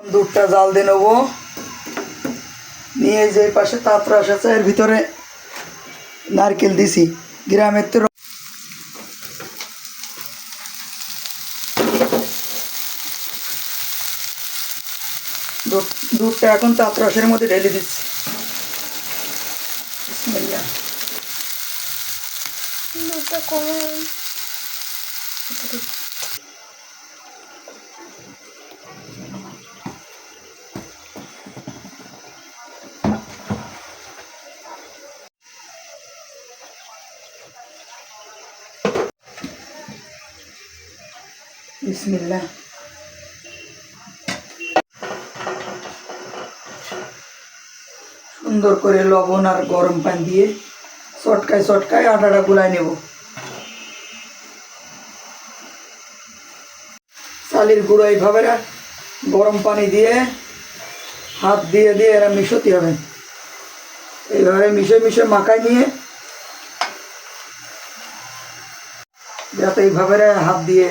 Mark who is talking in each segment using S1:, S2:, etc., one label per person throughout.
S1: দুধটা জাল দিয়ে নেবো, নিয়ে যে পাশে তাতরাস আছে এর ভিতরে নারকেল দিছি। গ্রামের তো দুধটা এখন তাতরাসের মধ্যে ঢেলে দিচ্ছি। বিসমিল্লাহ।
S2: দুধটা কমে
S1: বিসমিল্লাহ। সুন্দর করে লবণ আর গরম পানি দিয়ে চটকায় চটকায় আটাটা গুলায় নেব। চালের গুঁড়ো এইভাবে গরম পানি দিয়ে হাত দিয়ে দিয়ে এরা মিশোতে হবে। এইভাবে মিশে মিশে মাখায় নিয়ে যাতে এইভাবে হাত দিয়ে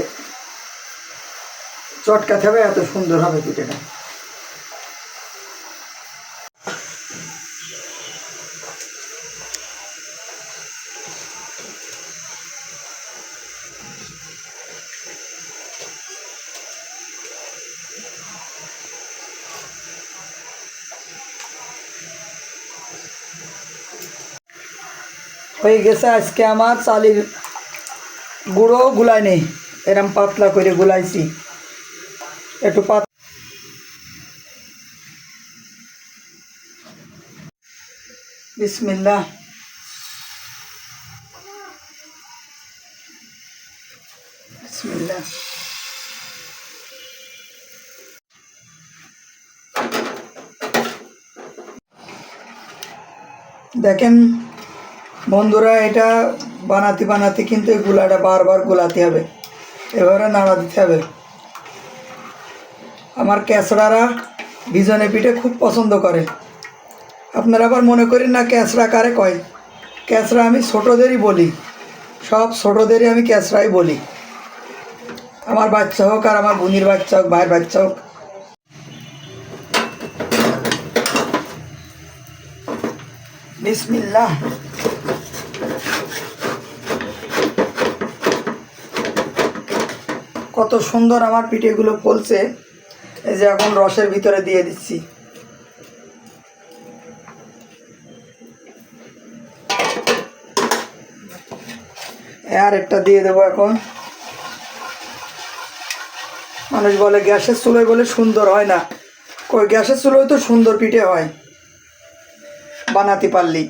S1: চটকাতে হবে, এত সুন্দর হবে পিঠেটা। হয়ে গেছে আজকে আমার চালের গুঁড়ো গুলাই নেই, এরম পাতলা করে গুলাইছি। একটু বিসমিল্লাহ। বিসমিল্লাহ। দেখেন বন্ধুরা, এটা বানাতে বানাতে কিন্তু এই গুলাটা বারবার গোলাতে হবে, এবারে নাড়া দিতে হবে। আমার ক্যাঁচড়ারা ভিজনে পিঠে খুব পছন্দ করে। আপনারা আবার মনে করেন না ক্যাঁচড়া কারে কয়, ক্যাঁচড়া আমি ছোটোদেরই বলি, সব ছোটোদেরই আমি ক্যাঁচড়াই বলি। আমার বাচ্চা হোক আর আমার বোনের বাচ্চা হোক, ভাইয়ের বাচ্চা হোক। বিসমিল্লাহ। কত সুন্দর আমার পিঠেগুলো ফলছে। এই যে এখন রসের ভিতরে দিয়ে দিচ্ছি। আর একটা দিয়ে দেবো এখন। মানুষ বলে গ্যাসের চুলোয় বলে সুন্দর হয় না, কই গ্যাসের চুলোয় তো সুন্দর পিঠে হয় বানাতে পারলি।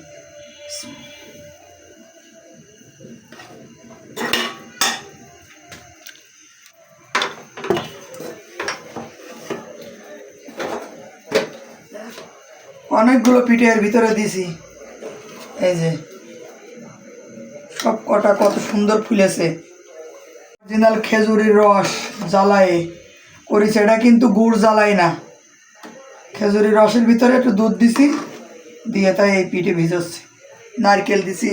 S1: অনেকগুলো পিঠে এর ভিতরে দিছি। এই যে সব কটা কত সুন্দর ফুলেছে। অরিজিনাল খেজুরির রস জ্বালায় করেছে, এটা কিন্তু গুড় জ্বালাই না। খেজুরির রসের ভিতরে একটু দুধ দিছি, দিয়ে তাই এই পিঠে ভিজাচ্ছি। নারকেল দিছি।